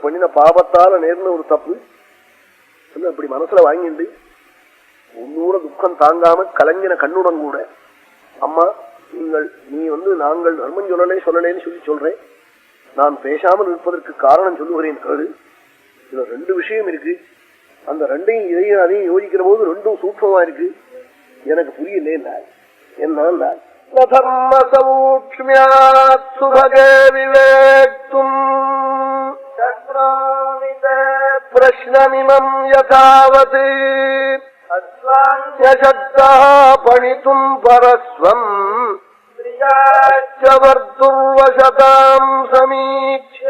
பண்ணின பாபத்தால நேர்ந்த ஒரு தப்பு இப்படி மனசுல வாங்கிண்டு உன்னோட துக்கம் தாங்காம கலங்கின கண்ணுடன் கூட அம்மா நீ நாங்கள் தர்மம் சொல்லலேன்னு சொல்றேன். நான் பேசாமல் இருப்பதற்கு காரணம் சொல்லுகிறேன் கேளு. இதுல ரெண்டு விஷயம் இருக்கு. அந்த ரெண்டையும் இதையும் அதையும் யோசிக்கிற போது ரெண்டும் சூட்சமா இருக்கு. எனக்கு புரியல. என்ன தர்ம சௌக்ஷ்மியாத் சுபகே விவேக்தும் பிரஷ்னமிமம் யதாவத் அஸ்வான்யசக்தா பணிதும் பரஸ்வம் வர்துர்வசதாம் சமீக்ஷ்ய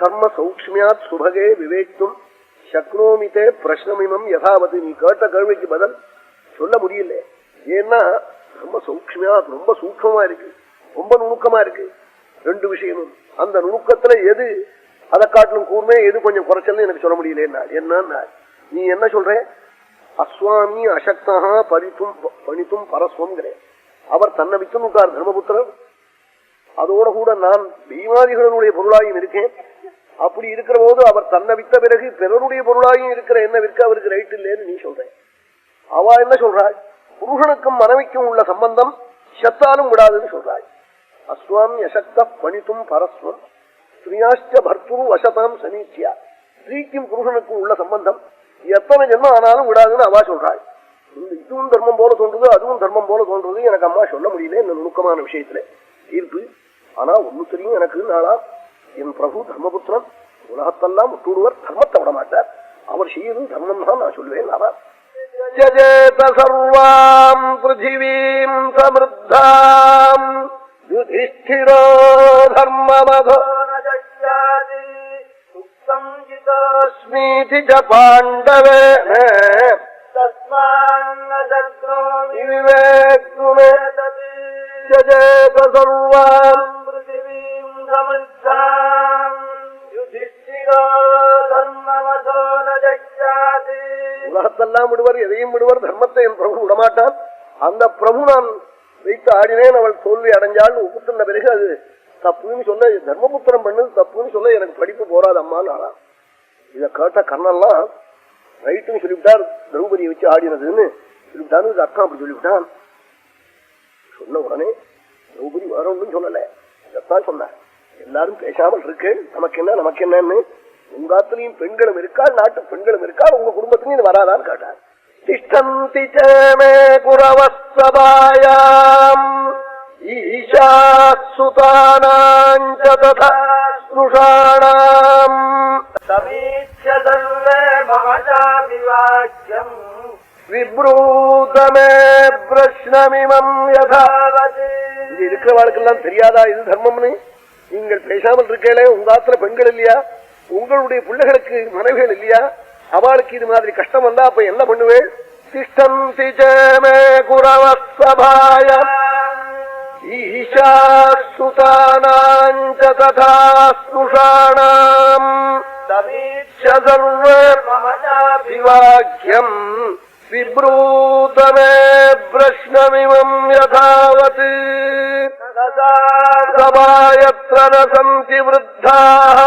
தர்ம சௌக்ஷ்மியாத் சுபகே விவேக்தும் சக்னோமிதே பிரஷ்னமிமம் யதாவத். நீ கேட்ட கேள்விக்கு பதில் சொல்ல முடியல. ஏன்னா ரொம்ப சௌக்ஷ்மியா ரொம்ப சூக்ஷ்மமா இருக்கு, ரொம்ப நுணுக்கமா இருக்கு ரெண்டு விஷயமும். அந்த நுணுக்கத்துல எது அதை காட்டிலும் கூர்மே எது கொஞ்சம் குறைச்சல்னு எனக்கு சொல்ல முடியல. என்ன நீ என்ன சொல்ற? அஸ்வாமி அசக்தா பணித்தும் பரஸ்வம்ங்கிற அவர் தன்னை வித்துனுட்டார் தர்மபுத்திரர். அதோட கூட நான் பீமாதிகளுடைய பொருளாயும் இருக்கேன். அப்படி இருக்கிற போது அவர் தன்னை வித்த பிறகு பிறருடைய பொருளாயும் இருக்கிற என்ன விற்க அவருக்கு ரைட் இல்லைன்னு நீ சொல்ற. அவ என்ன சொல்றாள்? புருஷனுக்கும் மனைவிக்கும் உள்ள சம்பந்தம் சத்தாலும் விடாதுன்னு சொல்றாள். அஸ்வாமி அசக்த பணித்தும் பரஸ்வம் ஸ்ரீயாஷ்ட பர்த்துரு வசதாம் சமீட்சியா. ஸ்ரீக்கும் புருஷனுக்கும் உள்ள சம்பந்தம் எத்தனை ஜென்மம் ஆனாலும் விடாதுன்னு அவா சொல்றாள். இதுவும் தர்மம் போல தோன்றது, அதுவும் தர்மம் போல தோன்றது. எனக்கு அம்மா சொல்ல முடியல இந்த நுணுக்கமான விஷயத்துல தீர்ப்பு. ஆனா ஒண்ணு தெரியும் எனக்கு, நாளா என் பிரபு தர்மபுத்திரன் உலகத்தெல்லாம் விட்டுடுவர், தர்மத்தை விட மாட்டார். அவர் செய்யறது தர்மம் தான் நான் சொல்லுவேன். அவர் சர்வாம் பிருத்திவீம் சமிருத்தாம் யுதிஷ்டிரோ தர்மமதோ ஸ்மீதி ச பாண்டவேன விவேக்துமே ஜஜேத சர்வாம் பிருத்திவீம் சமிருத்தாம் யுதிஷ்டிரோ தர்மமதோ நஜக்ஷாதி. உலகத்தெல்லாம் விடுவர், எதையும் விடுவர், தர்மத்தை என் பிரபு விடமாட்டான். அந்த பிரபு நான் வைத்து ஆடினேன், அவள் தோல்வி அடைஞ்சாள் ஒப்புத்துள்ள பிறகு அது தப்புன்னு சொல்ல, தர்மபுத்திரம் பண்ணது தப்புன்னு சொல்ல எனக்கு படிப்பு போறாது அம்மான்னு ஆனா. இதை கேட்ட கர்ணன்லாம் ரைட்டுன்னு சொல்லிவிட்டார். திரௌபதியை வச்சு ஆடினதுன்னு சொல்லிவிட்டான்னு அர்த்தம் அப்படி சொல்லிவிட்டான். சொன்ன உடனே திரௌபதி வேற ஒன்றும் சொல்லல, இதைத்தான் சொன்னார். எல்லாரும் பேசாமல் இருக்கு, நமக்கு என்னன்னு. உங்காத்திலையும் பெண்களும் இருக்காள், நாட்டு பெண்களும் இருக்காள், உங்க குடும்பத்திலையும் இது வராதான்னு கேட்டார். திஷ்டந்தி சேமே குரவஸ்ஸபாயாம் ஈஷாசுதானாஞ்ச ததா ஸ்ருஷாணாம் சமீட்ச சர்வே மமஜாபிவாக்யம் விப்ரூதமே பிரஷ்னமிமம் யதாவத். இது இருக்கிறவாளுக்கெல்லாம் தெரியாதா இது தர்மம்னு? நீங்கள் பேசாமல் இருக்கே, உங்க ஆத்துல பெண்கள் இல்லையா? உங்களுடைய பிள்ளைகளுக்கு மனைவிகள் இல்லையா? அவளுக்கு இது மாதிரி கஷ்டம் வந்தா அப்ப என்ன பண்ணுவேன்? திஷ்டந்தி சேமே குரவஸ்ஸபாயாம் ஈஷாசுதானாஞ்ச ததா ஸ்ருஷாணாம் சமீட்ச சர்வே மமஜாபிவாக்யம் விப்ரூதமே பிரஷ்னமிமம் யதாவத். சபாயத்ர ந சந்தி விருத்தாः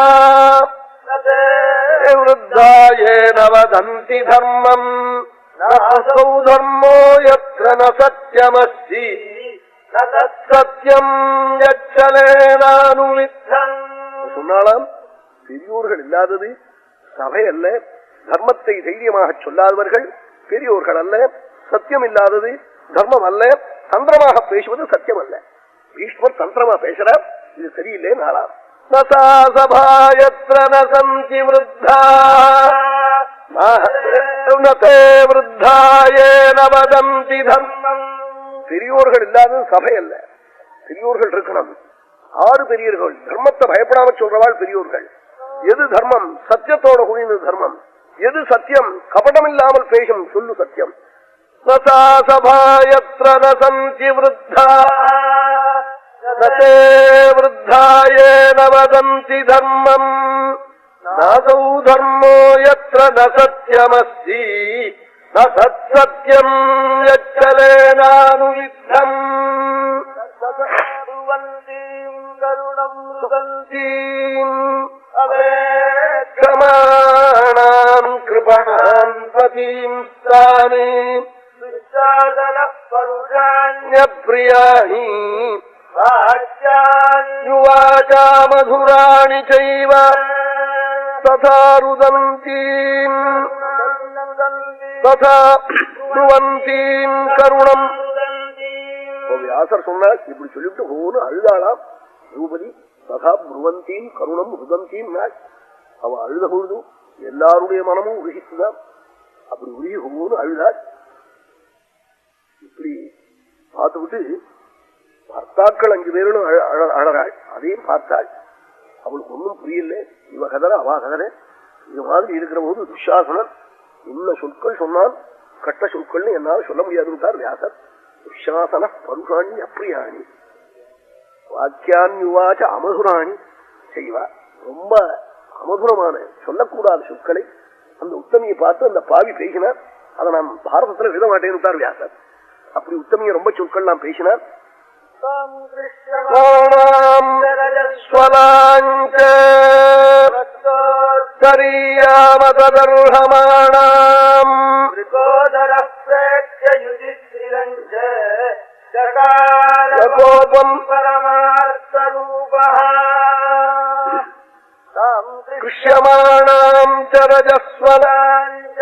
விருத்தாயேன வதந்தி தர்மம் நாசௌ தர்மோ யத்ர ந சத்யமஸ்தி சத்யம் யச்சலேனானுவித்தம். சொன்னாலாம் பெரியோர்கள் இல்லாதது சபை அல்ல, தர்மத்தை தைரியமாக சொல்லாதவர்கள் பெரியோர்கள் அல்ல, சத்தியம் இல்லாதது தர்மம் அல்ல, தந்திரமாக பேசுவது சத்தியம் அல்ல. ஈஸ்வர் தந்திரமா பேசுறார், இது சரியில்லை நாளாம். பெரியோர்கள் இல்லாதது சபை அல்ல, பெரியோர்கள் இருக்கணும். 6 பெரியர்கள் தர்மத்தை பயப்படாம சொல்றவாள் பெரியோர்கள். எது தர்மம்? சத்தியத்தோட கூடியது தர்மம். எது சத்தியம்? கபடம் இல்லாமல் பேசும் சொல்லு சத்தியம். சபாயத்ர ந சந்தி விருத்தாயேன வதந்தி தர்மம் நாசௌ தர்மோ யத்ர ந சத்யமஸ்தி ந சத்சத்யம் யச்சலேனானுவித்தம். கருணம் சுகந்தீம் அவேகமானாம் கிருபணாம் பதீம் ஸ்தானே பிரியாணி யுவாச்சா மதுராணி சைவ ததா ருதந்தீம் ததா ருவந்தீம் கருணம். வியாசர் சொன்னார், இப்படி சொல்லிட்டு ஒவ்வொரு அழுதாளாம் திரௌபதி. ததா புருவந்தீம் கருணம் ருதந்தீம். அவ அழுத பொழுது எல்லாருடைய மனமும் உருகிச்சுதான். அப்படி உருகி ஒவ்வொரு அழுதாள். இப்படி பார்த்து விட்டு பர்த்தாக்கள் 5 பேரும் அழறாள். அதையும் பார்த்தாள். அவளுக்கு ஒன்றும் புரியல. இவ கதற அவ கதற. இது மாதிரி இருக்கிற போது துஷாசனன் இன்ன சொற்கள் சொன்னால் கட்ட சொற்கள்னு என்னால் சொல்ல முடியாதுன்னு வியாசர். துஷாசன பருஷாணி அப்பிரியாணி வாக்கியான்யுவாச்ச அமதுராணி செய்வா. ரொம்ப அமதுரமான சொல்லக்கூடாத சொற்களை அந்த உத்தமியை பார்த்து அந்த பாவி பேசினார். அதை நான் பாரதத்துல எழுத மாட்டேன்னு வியாசர். அப்படி உத்தமிய ரொம்ப சொற்கள் நான் பேசினார். கோபம் கிருஷ்யமாணாம் சரஜஸ்வலாஞ்ச